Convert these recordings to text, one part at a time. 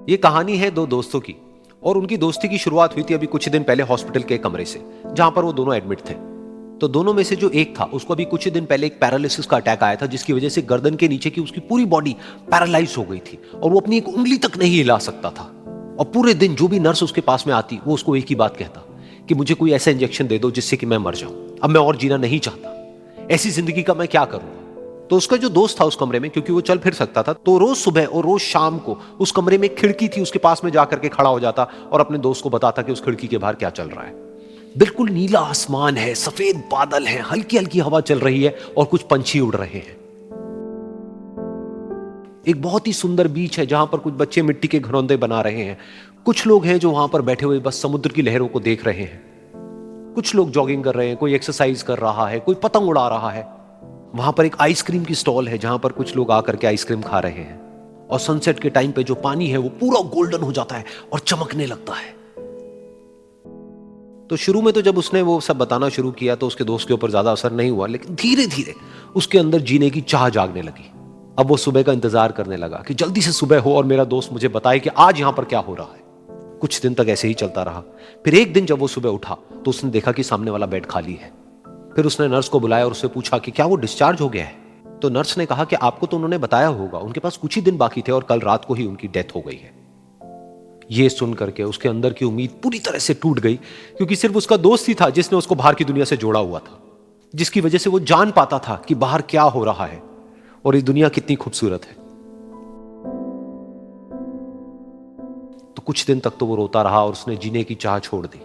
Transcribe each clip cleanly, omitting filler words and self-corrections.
ये कहानी है दो दोस्तों की। और उनकी दोस्ती की शुरुआत हुई थी अभी कुछ दिन पहले हॉस्पिटल के कमरे से, जहां पर वो दोनों एडमिट थे। तो दोनों में से जो एक था, उसको अभी कुछ दिन पहले एक पैरालिसिस का अटैक आया था, जिसकी वजह से गर्दन के नीचे की उसकी पूरी बॉडी पैरालाइज हो गई थी और वो अपनी एक उंगली तक नहीं हिला सकता था। और पूरे दिन जो भी नर्स उसके पास में आती, वो उसको एक ही बात कहता कि मुझे कोई ऐसा इंजेक्शन दे दो जिससे कि मैं मर जाऊं, अब मैं और जीना नहीं चाहता, ऐसी जिंदगी का मैं क्या करूंगा। तो उसका जो दोस्त था उस कमरे में, क्योंकि वो चल फिर सकता था, तो रोज सुबह और रोज शाम को उस कमरे में एक खिड़की थी, उसके पास में जाकर के खड़ा हो जाता और अपने दोस्त को बताता कि उस खिड़की के बाहर क्या चल रहा है। बिल्कुल नीला आसमान है, सफेद बादल है, हल्की हल्की हवा चल रही है और कुछ पंछी उड़ रहे हैं। एक बहुत ही सुंदर बीच है जहां पर कुछ बच्चे मिट्टी के घरौंदे बना रहे हैं। कुछ लोग हैं जो वहां पर बैठे हुए बस समुद्र की लहरों को देख रहे हैं। कुछ लोग जॉगिंग कर रहे हैं, कोई एक्सरसाइज कर रहा है, कोई पतंग उड़ा रहा है। वहां पर एक आइसक्रीम की स्टॉल है जहां पर कुछ लोग आकर के आइसक्रीम खा रहे हैं। और सनसेट के टाइम पे जो पानी है वो पूरा गोल्डन हो जाता है और चमकने लगता है। तो शुरू में तो जब उसने वो सब बताना शुरू किया तो उसके दोस्त के ऊपर ज्यादा असर नहीं हुआ, लेकिन धीरे धीरे उसके अंदर जीने की चाह जागने लगी। अब वो सुबह का इंतजार करने लगा कि जल्दी से सुबह हो और मेरा दोस्त मुझे बताए कि आज यहां पर क्या हो रहा है। कुछ दिन तक ऐसे ही चलता रहा। फिर एक दिन जब वो सुबह उठा तो उसने देखा कि सामने वाला बेड खाली है। फिर उसने नर्स को बुलाया और उससे पूछा कि क्या वो डिस्चार्ज हो गया है। तो नर्स ने कहा कि आपको तो उन्होंने बताया होगा, उनके पास कुछ ही दिन बाकी थे और कल रात को ही उनकी डेथ हो गई है। ये सुन करके उसके अंदर की उम्मीद पूरी तरह से टूट गई, क्योंकि सिर्फ उसका दोस्त ही था जिसने उसको बाहर की दुनिया से जोड़ा हुआ था, जिसकी वजह से वो जान पाता था कि बाहर क्या हो रहा है और ये दुनिया कितनी खूबसूरत है। तो कुछ दिन तक तो वो रोता रहा और उसने जीने की चाह छोड़ दी।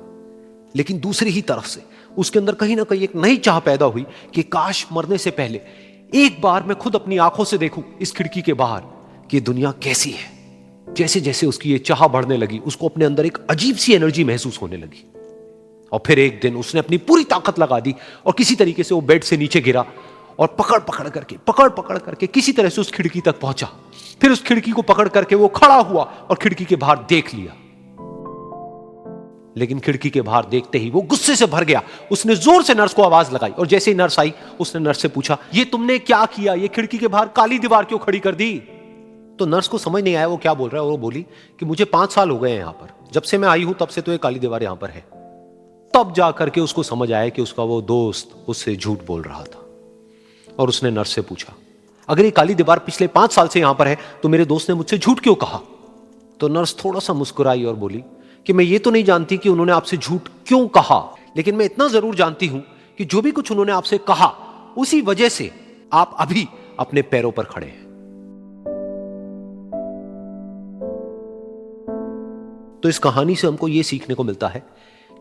लेकिन दूसरी ही तरफ से उसके अंदर कहीं ना कहीं एक नई चाह पैदा हुई कि काश मरने से पहले एक बार मैं खुद अपनी आंखों से देखूं इस खिड़की के बाहर कि दुनिया कैसी है। जैसे जैसे उसकी ये चाह बढ़ने लगी, उसको अपने अंदर एक अजीब सी एनर्जी महसूस होने लगी। और फिर एक दिन उसने अपनी पूरी ताकत लगा दी और किसी तरीके से वो बेड से नीचे गिरा और पकड़ पकड़ करके किसी तरह से उस खिड़की तक पहुंचा। फिर उस खिड़की को पकड़ करके वो खड़ा हुआ और खिड़की के बाहर देख लिया। लेकिन खिड़की के बाहर देखते ही वो गुस्से से भर गया। उसने जोर से नर्स को आवाज लगाई और जैसे ही नर्स आई उसने नर्स से पूछा, ये तुमने क्या किया, ये खिड़की के बाहर काली दीवार क्यों खड़ी कर दी। तो नर्स को समझ नहीं आया वो क्या बोल रहा है और वो बोली कि मुझे 5 साल हो गए हैं यहां पर, जब से मैं आई हूं तब से तो ये काली दीवार यहां पर है। तब जाकर के उसको समझ आया कि उसका वो दोस्त उससे झूठ बोल रहा था। और उसने नर्स से पूछा, अगर ये काली दीवार पिछले 5 साल से यहां पर है तो मेरे दोस्त ने मुझसे झूठ क्यों कहा। तो नर्स थोड़ा सा मुस्कुराई और बोली कि मैं ये तो नहीं जानती कि उन्होंने आपसे झूठ क्यों कहा, लेकिन मैं इतना जरूर जानती हूं कि जो भी कुछ उन्होंने आपसे कहा उसी वजह से आप अभी अपने पैरों पर खड़े हैं। तो इस कहानी से हमको यह सीखने को मिलता है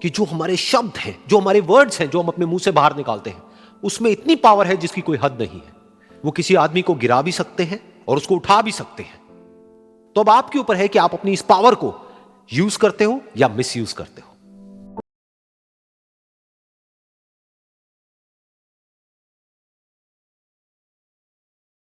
कि जो हमारे शब्द हैं, जो हमारे वर्ड्स हैं, जो हम अपने मुंह से बाहर निकालते हैं, उसमें इतनी पावर है जिसकी कोई हद नहीं है। वो किसी आदमी को गिरा भी सकते हैं और उसको उठा भी सकते हैं। तो अब आपके ऊपर है कि आप अपनी इस पावर को यूज करते हो या मिस यूज करते हो।